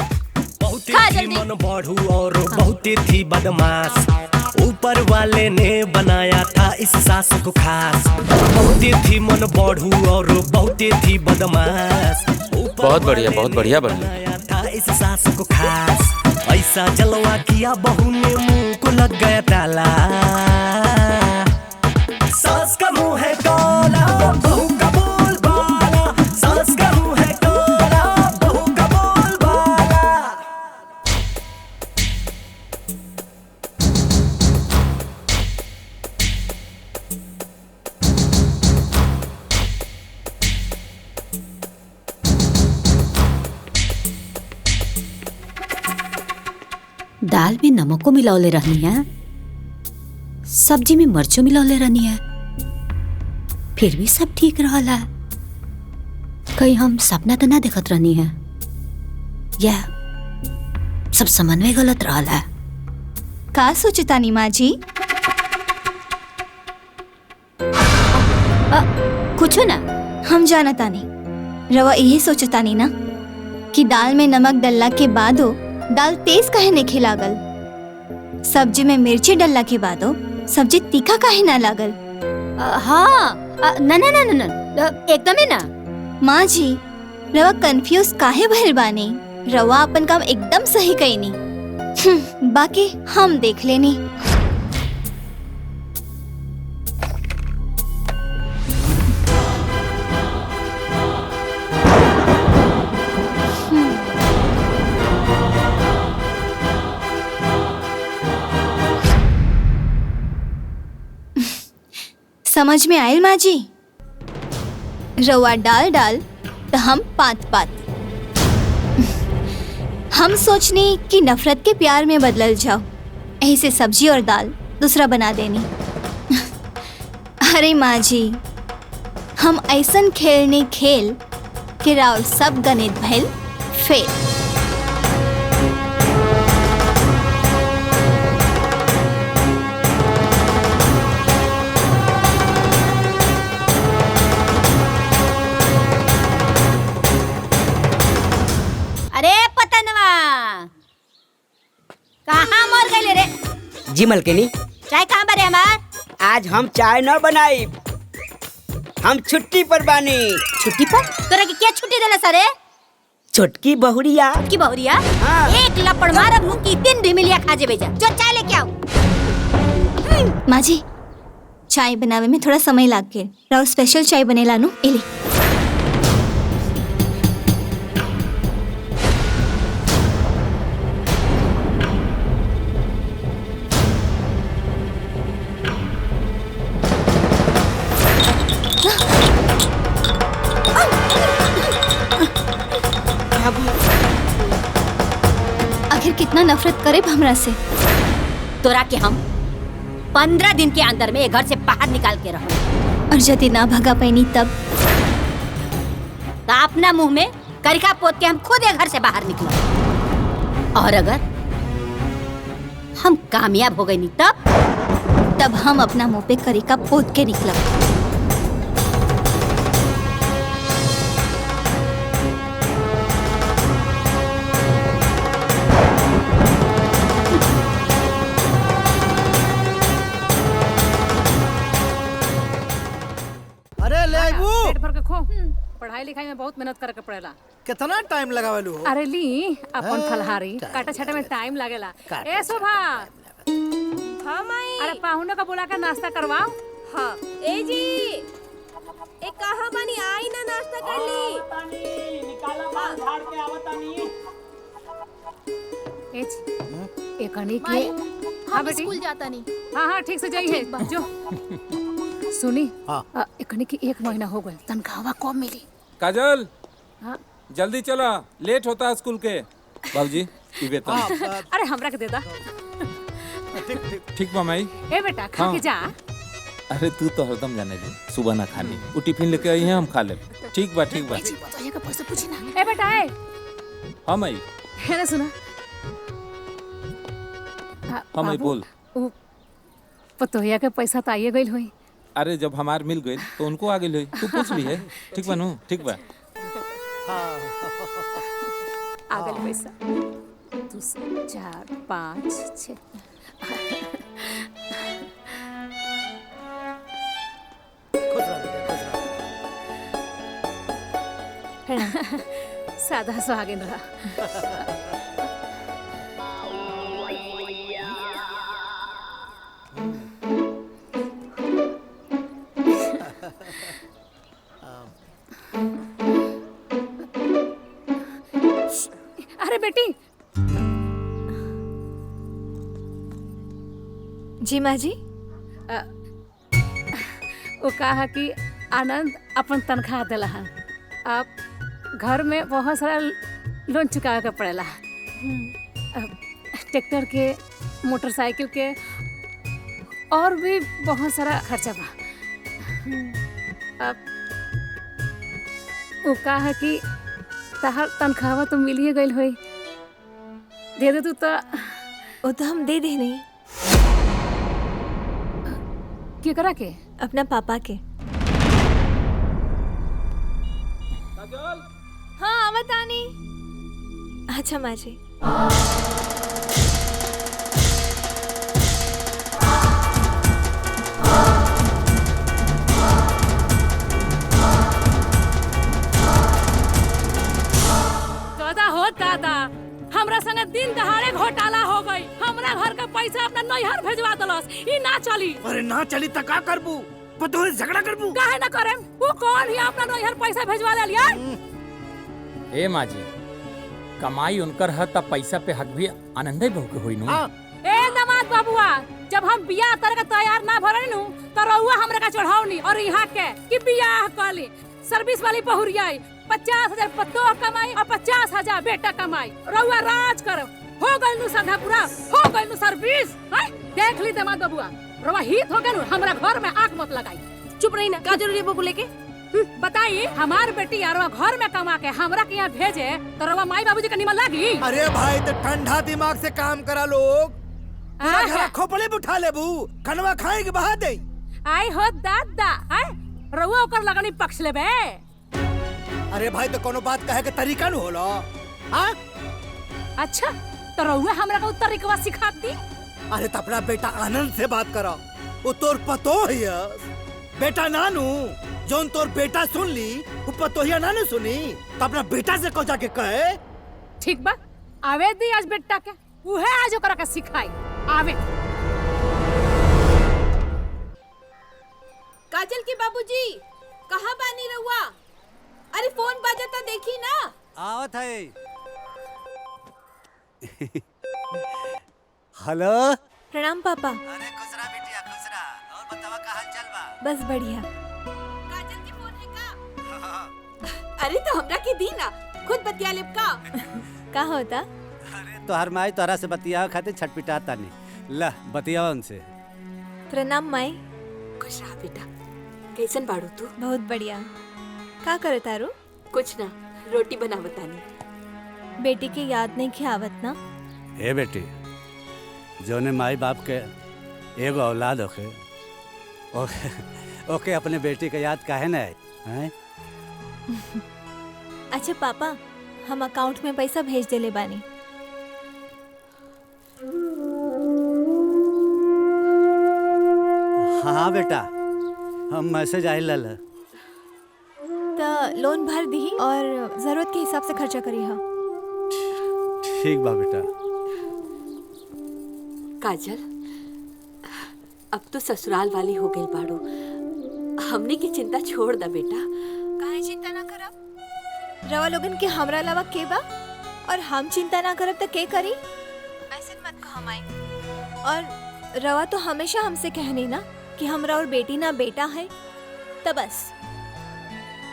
J: खा जल्दी।
F: मन बढ़ू और बहुत थी बदमाश, ऊपर वाले ने बनाया था इस सास को खास। बहुत थी मन बढ़ू और बहुत थी बदमाश,
N: बहुत बढ़िया, बहुत बढ़िया
F: बनाया था इस सास को खास। ऐसा जलवा किया बहू ने मुंह को लग गया ताला। सास का मुंह है काला, बहू का बोल बाला। सास का मुंह है काला, बहू का बोल बाला।
K: दाल में नमको मिलावले रहनी है, सब्जी में मर्चो मिलावले रहनी है, फिर भी सब ठीक रहला। कहीं हम सपना तो ना देखत रहनी है, या सब समन्वय गलत रहला?
E: का सोचतानी माँ जी?
J: कुछ ना,
E: हम जानतानी रवा यही सोचतानी ना कि दाल में नमक डलला के बादो दाल तेज काहे नहीं लागल, सब्जी में मिर्ची डलला के बादो सब्जी तीखा काहे ना लागल?
J: हाँ, ना ना ना ना ना, एकदम ना।
E: माँ जी, रवा कंफ्यूज काहे भइल बानी? रवा अपन काम एकदम सही कईनी, बाकी हम देख लेनी। समझ में आयल माँ जी? रवा डाल डाल तो हम पात पात। हम सोचनी कि नफरत के प्यार में बदल जाओ, यही से सब्जी और दाल दूसरा बना देनी। अरे माँ जी, हम ऐसन खेलने खेल कि राउल सब गणित भइल फेल।
K: कहाँ मर गए रे?
P: जी मलकिनी,
K: चाय कहाँ बरे हमार?
P: आज हम चाय न बनाई, हम छुट्टी पर बानी।
K: छुट्टी पर? तोरा के क्या छुट्टी देला सरे?
P: छोटकी बहुरिया।
K: की बहुरिया? हाँ। एक लपड़ मारब मुंह की 3 ढिमिलिया खा जेबे जा। जो चाय लेके आओ।
E: माँ जी, चाय बनावे में थोड़ा समय लाग गए, राव स्पेशल चाय बनेला नु एली। आखिर कितना नफरत करे हमरा से?
K: तोरा के हम 15 दिन के अंदर में घर से बाहर निकाल के रहो।
E: और यदि ना भगा पैनी तब?
K: तो अपना मुंह में करिका पोत के हम खुद घर से बाहर निकलो। और अगर हम कामयाब हो गए नहीं
E: तब हम अपना मुंह पे करिका पोत के निकलब।
L: पढ़ाई लिखाई में बहुत मेहनत करे के पड़ेला।
A: कितना टाइम लगावलू हो?
L: अरे ली अपन
A: हाँ,
L: फलहारी
A: टाइम
L: काटा छाटा में टाइम लगेला।
A: काटा
L: ए शोभा,
C: हाँ माई।
L: अरे पाहुने का बुला कर नाश्ता करवाओ।
C: हाँ ए जी, ए कहाँ बानी? आई ना नाश्ता कर ली।
H: निकाला माल झाड़ के आवतानी।
L: एकनी के हाँ बेटी
J: स्कूल जाता नहीं।
L: हाँ हाँ ठीक से जाइए जो सुनी।
A: हाँ
L: एकनी की 1 महीना हो गए, तनख्वाह कम मिली।
Q: काजल
L: हाँ
Q: जल्दी चला, लेट होता है स्कूल के। बाबूजी ई वेतन।
L: अरे हमरा के दे दा।
Q: ठीक बा माई।
L: ए बेटा खा के जा।
Q: अरे तू तो हरदम जाने ली सुबह ना खानी, वो टिफिन लेके आई है हम खा ले। ठीक बा ठीक बा।
L: तो ये का पैसा पूछी ना। ए बेटा ए
Q: हाँ माई।
L: है ना सुना।
Q: हाँ माई बोल।
L: पतोहिया के पैसा तो आइए गइल होई।
Q: अरे जब हमार मिल गई तो उनको आगे ले, तू पूछ ली है। ठीक बा नु? ठीक बा।
L: आ गइल पैसा 2 4 5 6। सादा सुहागिन रहा। अरे बेटी।
E: जी माँ जी।
L: वो कहा कि आनंद अपन तनख्वाह दिला है। अब घर में बहुत सारा लोन चुकावे के पड़ेला। ट्रैक्टर के, मोटरसाइकिल के और भी बहुत सारा खर्चा बा। अब वो कहा कि तहार तनख्वाह तो मिलिए गई होई, दे दे तू तो।
E: वो तो हम दे दे नहीं।
L: क्या करा के?
E: अपना पापा के। हाँ आवतानी। अच्छा माँ जी।
L: दादा हो दादा, हमरा संगे दिन दहाड़े घोटाला हो गई। हमरा घर का पैसा अपना नैहर भेजवा दलस। ई ना चली।
A: अरे ना चली त का करबू? पतो झगड़ा करबू?
L: काहे ना करेम? वो कौन ही अपना नैहर पैसा भेजवा ले लिया?
O: ए माँ जी, कमाई उनकर है तब पैसा पे हक भी आनंदे बहू के होई नु।
L: ए दामाद बाबुआ, जब हम बियाह करे के तैयार ना भरनी नु तो रउआ हमरा का चढ़ावनी और यहाँ के कि बियाह कली। सर्विस वाली बहुरिया 50,000 पतो कमाई और 50,000 बेटा कमाई। रउआ राज करो। हो गइल नु संधा पूरा, हो गइल नु सर्विस। देख ली दामाद बाबुआ, रउआ हित हो गइल, हमरा घर में आंख मत लगाई। चुप रही ना, का जरूरी है बबू लेके? बताइए, हमार बेटी यारवा घर में कमा के हमरा के यहाँ भेजे तो रवा माई बाबूजी का निमन लागी?
A: अरे भाई तो ठंडा दिमाग से काम करा लोग। पूरा खोपड़े पे उठा लेबू, खनवा खाए के बहा दे।
L: आई हो दादा, रउआ ओकर लगनी पक्ष लेबे।
A: अरे भाई तो कोनो बात कहे के तरीका न होला। हां
L: अच्छा तो रउआ हमरा का तरीका सिखा दी।
A: अरे तो अपना बेटा आनंद से बात करो, वो तोर पतो है। बेटा नानू जोन तोर बेटा सुन ली, वो पतोहिया नानू सुनी, तो अपना बेटा से को जाके कहे।
L: ठीक बा, आवे दी आज बेटा के, उहे आज ओकरा के सिखाई। आवे।
C: काजल के बाबूजी, कहाँ बानी रहुआ? अरे फोन बजाता देखी ना।
R: आवत है। हेलो।
E: प्रणाम पापा।
R: अरे खुश रहा बिटिया, खुश रहा। और बतावा का हाल चाल बा?
E: बस बढ़िया।
C: काजल के फोन है का? अरे तो हमरा के दी ना, खुद बतिया लेब का।
E: का होता?
R: तो हर माई तोरा से बतिया खातिर छटपिटाता नहीं। ला बतिया उनसे।
E: प्रणाम माई।
C: खुश रहा बेटा। कैसन बाड़ू तू?
E: बहुत बढ़िया। का करे तारू?
C: कुछ ना, रोटी बनावतानी।
E: बेटी के याद नहीं खियावत ना?
R: ए बेटी, जोने माई बाप के एगो औलाद होखे, ओके अपने बेटी के याद काहे ना है?
E: अच्छा पापा, हम अकाउंट में पैसा भेज देले बानी।
R: हाँ बेटा, हम मैसेज आइल।
E: तो
S: लोन भर दी और जरूरत के हिसाब से खर्चा करी हा।
R: ठीक बा बेटा।
T: काजल, अब तो ससुराल वाली हो गई बाड़ू, हमने की चिंता छोड़ दा बेटा।
S: काहे चिंता ना करब? रवा लोगन के हमरा अलावा के बा और हम चिंता ना करब तो के करी? ऐसे मत कहो माई। और रवा तो हमेशा हमसे कहनी ना कि हमरा और बेटी ना बेटा है, तो बस।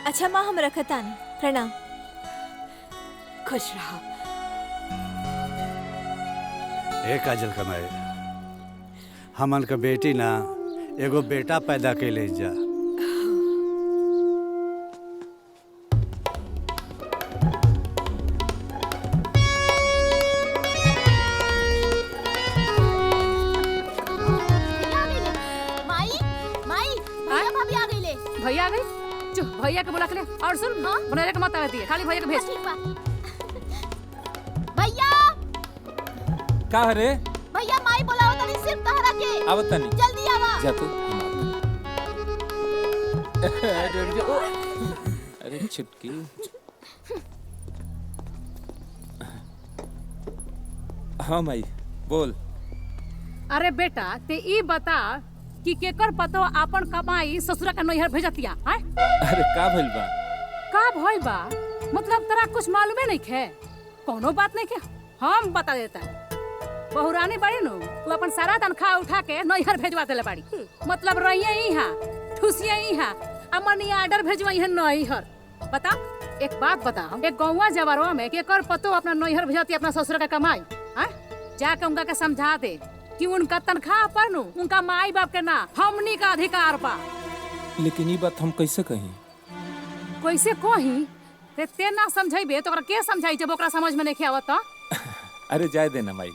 S: अच्छा माँ, हम रखता नहीं। प्रणाम।
T: खुश रहो।
R: ए काजल कमाए, हमन का बेटी ना एगो बेटा पैदा के ले जा।
L: भैया आ गई। चुप, भैया के बुला के ले। और सुन, बनाने का मत आवे दिए, खाली भैया के भेज।
J: भैया
Q: का रे?
J: भैया माई बुलाओ तनी, सिर्फ तहरा के।
Q: आवत तनी।
J: जल्दी आवा।
Q: जा तू। अरे छुटकी। हाँ माई बोल।
L: अरे बेटा, ते ई बता कि केकर पतो आपन कमाई ससुरा का नैहर भेजतिया है?
Q: अरे का भइल बा?
L: का भइल बा मतलब तोरा कुछ मालूमे नहीं खे? कोनो बात नहीं खे, हम बता देता। बहुरानी बाड़ी नु, तू अपन सारा तनख्वाह उठा के नैहर भेजवा देले बाड़ी। मतलब रहिए इहां, ठुसिए इहां, अमनी ऑर्डर भेजवाई है नैहर। बता, एक बात बताओ, एक गौवा जवारवा में केकर पतो अपना नैहर भेजती अपना ससुरा का कमाई है? जाके उनका के समझा दे कि उनका तनख्वाह पर नु उनका माई बाप के ना हमनी का अधिकार बा।
Q: लेकिन ये बात हम कैसे कहीं?
L: कैसे कहीं? ते ना समझाइबे तो ओकरा के समझाई जब ओकरा समझ में नहीं आवत?
Q: अरे जाए देना माई,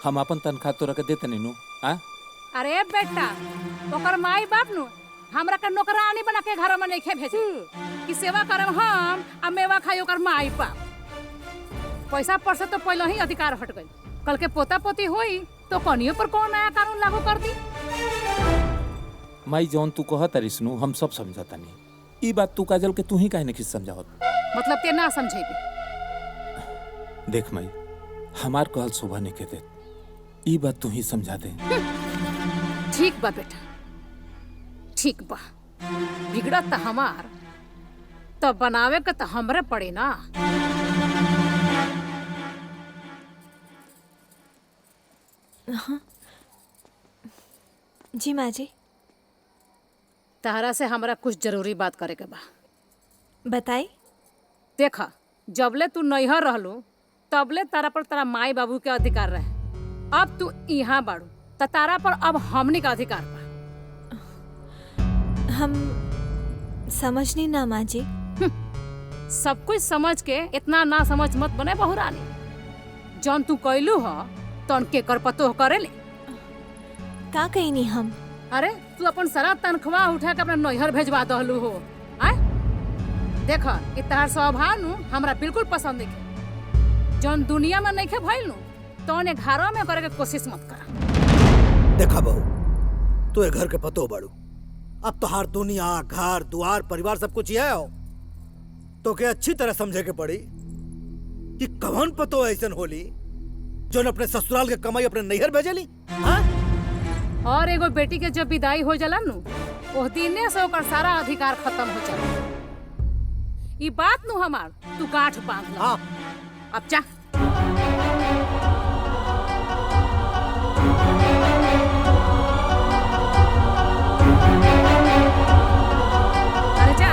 Q: हम अपन तनख्वाह तोरा के देते नहीं नु।
L: अरे बेटा, ओकर माई बाप नु हमरा के नौकरानी बना के घर में नहीं भेजे कि सेवा करम हम आ मेवा खाई ओकर माई बाप। पैसा पर से तो पहले ही अधिकार हट गई, कल के पोता पोती होई तो कनियों पर कौन नया कानून लागू कर दी?
Q: माई जौन तू कहत तारिस नु हम सब समझता नहीं। ई बात तू काजल के तू ही काहे नहीं समझावत?
L: मतलब ते ना समझेगी?
Q: देख माई, हमार कहल शोभा नहीं के दे, ई बात तू ही समझा दे।
L: ठीक बा बेटा, ठीक बा। बिगड़त त हमार तो बनावे के तो हमरे पड़े ना।
S: हाँ। जी माँ जी।
L: तहरा से हमरा कुछ जरूरी बात करे के बा।
S: बताई।
L: देखा, जबले तू नैहर रहलू तबले तारा पर तारा माई बाबू के अधिकार रहे। अब तू यहाँ बाड़ू त तारा पर अब हमनी का अधिकार बा।
S: हम समझनी ना माँ जी।
L: सब कुछ समझ के इतना ना समझ मत बने बहुरानी। जौन तू कैलू ह तन के कर पतो करे ले।
S: का कही नहीं हम?
L: अरे तू अपन सारा तनख्वाह उठा के अपना नैहर भेजवा दहलू हो। आय देखा, इ तहार स्वभाव नु हमरा बिल्कुल पसंद नहीं। जौन दुनिया में नहीं खे भइल नु तौने घरों में करे के कोशिश मत कर।
A: देखा बहू, तू ए घर के पतो बाड़ू। अब तोहार दुनिया, घर द्वार, परिवार सब कुछ है हो। तो के अच्छी तरह समझे के पड़ी कि कौन पतो ऐसन होली जो अपने ससुराल के कमाई अपने नैहर भेजेली।
L: और एगो बेटी के जब विदाई हो जाला नु, वो दिने से ओकर सारा अधिकार खत्म हो जाला। ई बात नु हमार तू गांठ बांध ला। अब जा। अरे जा।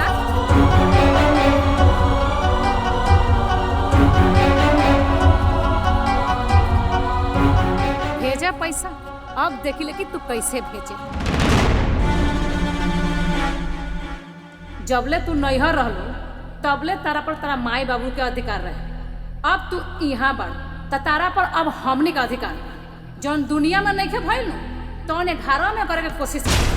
L: भेजा पैसा, अब देखिले कि तू कैसे भेजे। जबले तू नैहर रहलू तबले तारा पर तारा माई बाबू के अधिकार रहे। अब तू यहाँ बढ़ त तारा पर अब हमनी का अधिकार। जौन दुनिया में नहीं खे भइल नु तौने घरों में करे के कोशिश कर।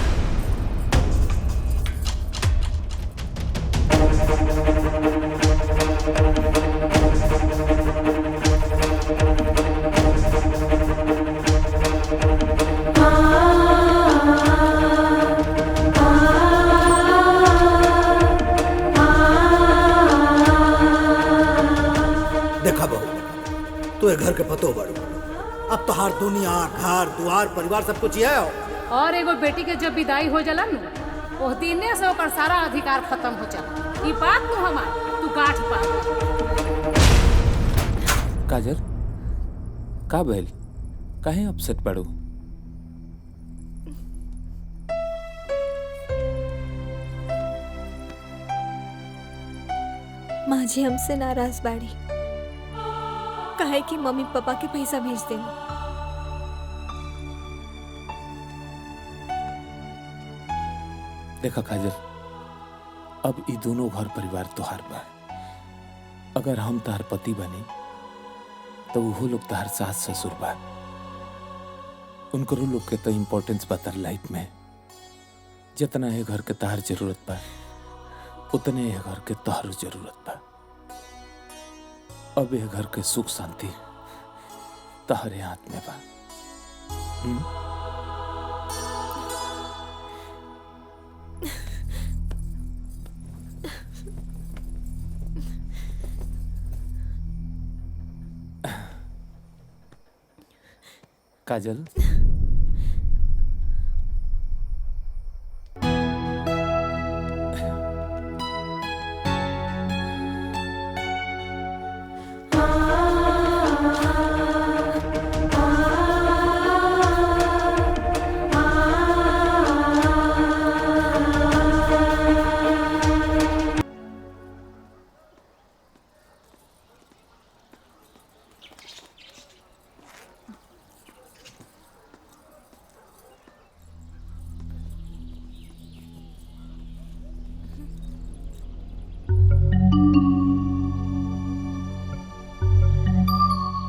A: के पतो बड़ू। अब तो हर दुनिया घर द्वार परिवार सब कुछ है।
L: और एगो बेटी के जब विदाई हो जाला न, ओह दिने से ओकर सारा अधिकार खत्म हो जाला। ई बात नु हमार तू गांठ पा।
Q: काजल का भइल? काहे अपसेट बाड़ू?
S: माँ जी हमसे नाराज बाड़ी, कहे कि मम्मी पापा के पैसा भेज देना।
Q: देखा काजल, अब ई दोनों घर परिवार तोहार बा। अगर हम तार पति बने तो वो लोग तार सास ससुर बा। उनकरो लोग के तो इम्पोर्टेंस बा तार लाइफ में। जितना है घर के तार जरूरत बा उतने है घर के तोहरो जरूरत बा। अब ये घर के सुख शांति तहरे हाथ में बा। काजल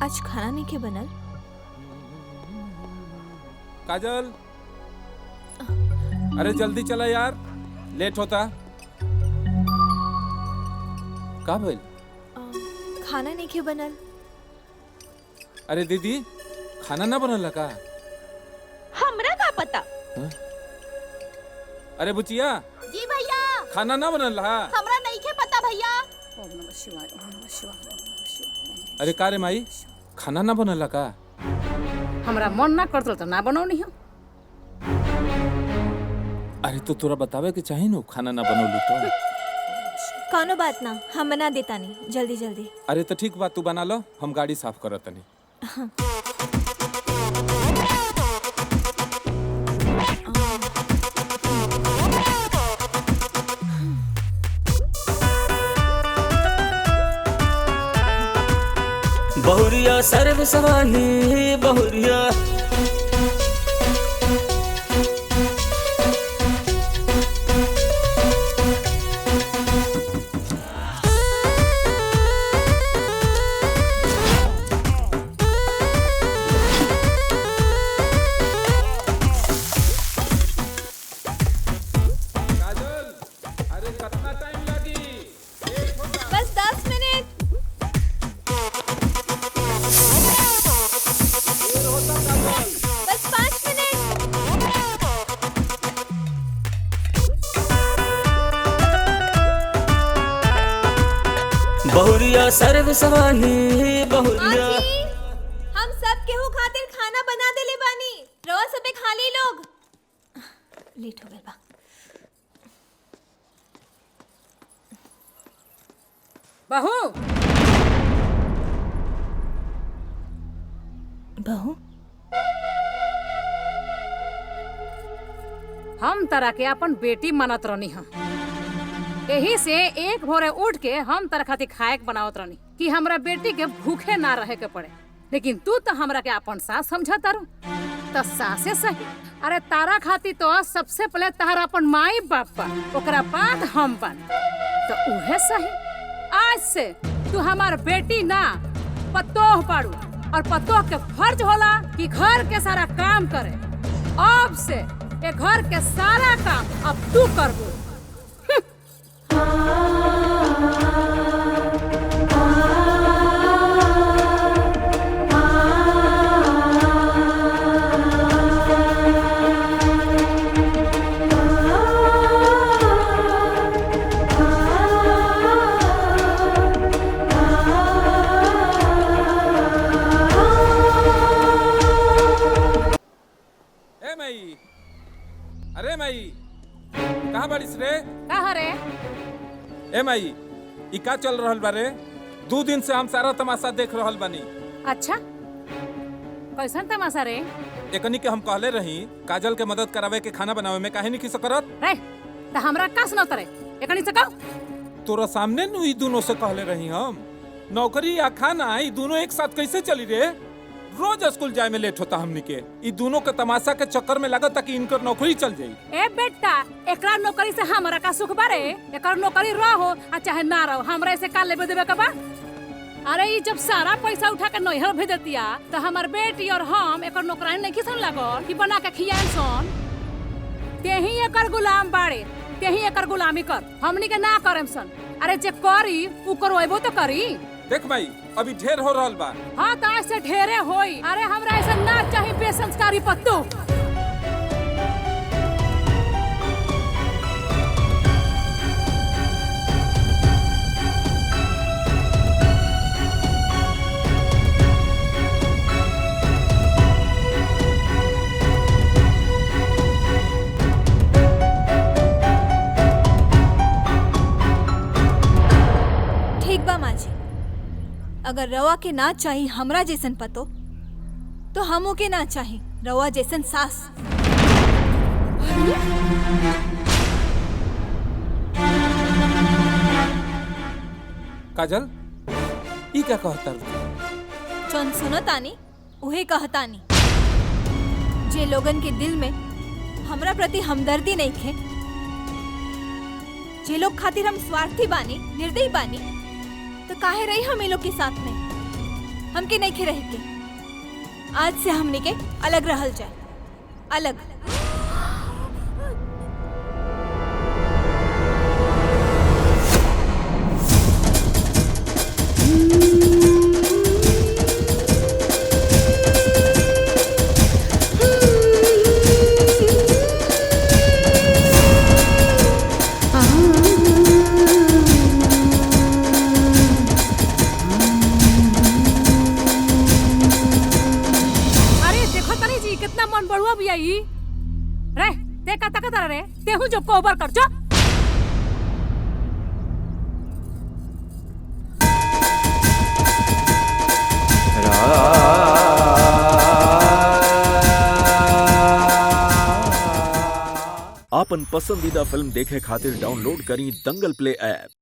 S: आज खाना नहीं के बनल।
Q: काजल अरे जल्दी चला यार, लेट होता। का भइल?
S: खाना नहीं के बनल।
Q: अरे दीदी खाना ना बनल का?
K: हमरा का पता।
Q: हाँ? अरे बुचिया
K: जी भैया
Q: खाना ना बनल हा?
K: हमरा नहीं के पता भैया।
L: ओम नमः शिवाय, ओम नमः शिवाय, ओम नमः शिवाय।
Q: अरे का रे माई, खाना ना बनल का?
L: हमरा मन ना करतल तो ना बनौनी हम।
Q: अरे तो तोरा बतावे के चाही नो खाना ना बनौलू तो।
S: कोनो बात ना, हम बना देता नहीं। जल्दी जल्दी।
Q: अरे तो ठीक बात, तू बना लो, हम गाड़ी साफ करत तनी।
S: हाँ।
F: बहुरिया सर्व सवानी बहुरिया
S: बस 10 मिनट। बस 5 मिनट।
F: बहुरिया सर्व सवानी बहुरिया।
S: हम सब केहू खातिर खाना बना देले बानी। रवा सबे खा ली लोग। लेट हो गए बा।
L: बहू
S: बहू
L: हम तरह के अपन बेटी मानत रहनी हम। यही से एक भोरे उठ के हम तरह खातिर खाए के बनावत रहनी कि हमरा बेटी के भूखे ना रहे के पड़े। लेकिन तू तो हमरा के अपन सास समझा तारू। तो सासे सही। अरे तारा खातिर तो सबसे पहले तारा अपन माई बाप बा, ओकरा बाद हम बन। तो उहे सही। आज से तू हमार बेटी ना पतोह पाड़ू, और पतोह के फर्ज होला कि घर के सारा काम करे। अब से ये घर के सारा काम अब तू करबो।
O: माई, अरे माई, कहाँ बारिश रे?
L: कहाँ रे?
O: ए माई, ई का चल रहल बारे? 2 दिन से हम सारा तमाशा देख रहल बानी।
L: अच्छा, कैसन तमाशा रे?
O: एकनी के हम कहले रही काजल के मदद करावे के खाना बनावे में काहे नहीं की सकरत?
L: रे, त हमरा का सुनत रे? एकनी से कहो।
O: तोरा सामने नु ई दोनों से कहले रही हम। नौकरी या खाना ई दोनों एक साथ कैसे चली रे? रोज स्कूल जाए में लेट होता हमनी के। ई दोनों के तमाशा के चक्कर में लागत कि इनकर नौकरी चल जाई।
L: ए बेटा, एकरा नौकरी से हमरा का सुख बारे? एकर नौकरी रहो आ चाहे ना रहो, हमरा ऐसे का लेबे देबे का बा? अरे ई जब सारा पैसा उठा के नैहर भेज दिया तो हमार बेटी और हम एकर नौकरानी नहीं किसन लागल कि बना के खियान सन। तेही एकर गुलाम बाड़े, तेही एकर गुलामी कर, हमनी के ना करम सन। अरे जे करी उ करवाइबो तो करी।
O: देख भाई, अभी ढेर हो रहल बा।
L: हाँ तो ऐसे ढेरे होई। अरे हमरा ऐसा ना चाहिए बेसंस्कारी पत्तू।
S: ठीक बा माँ जी, अगर रवा के ना चाही हमरा जैसन पतो तो हमो के ना चाही रवा जैसन सास।
O: काजल, ई क्या कहता?
S: जौन सुनतानी उहे कहतानी। जे लोगन के दिल में हमरा प्रति हमदर्दी नहीं खे, जे लोग खातिर हम स्वार्थी बानी, निर्दयी बानी, तो काहे रही हम लोग के साथ में? हमके नहीं खे रहे के। आज से हमने के अलग रहल जाए, अलग।
L: रे ते कता कता रे तेहू जो कोबर कर जो।
U: आपन पसंदीदा फिल्म देखे खातिर डाउनलोड करी दंगल प्ले ऐप।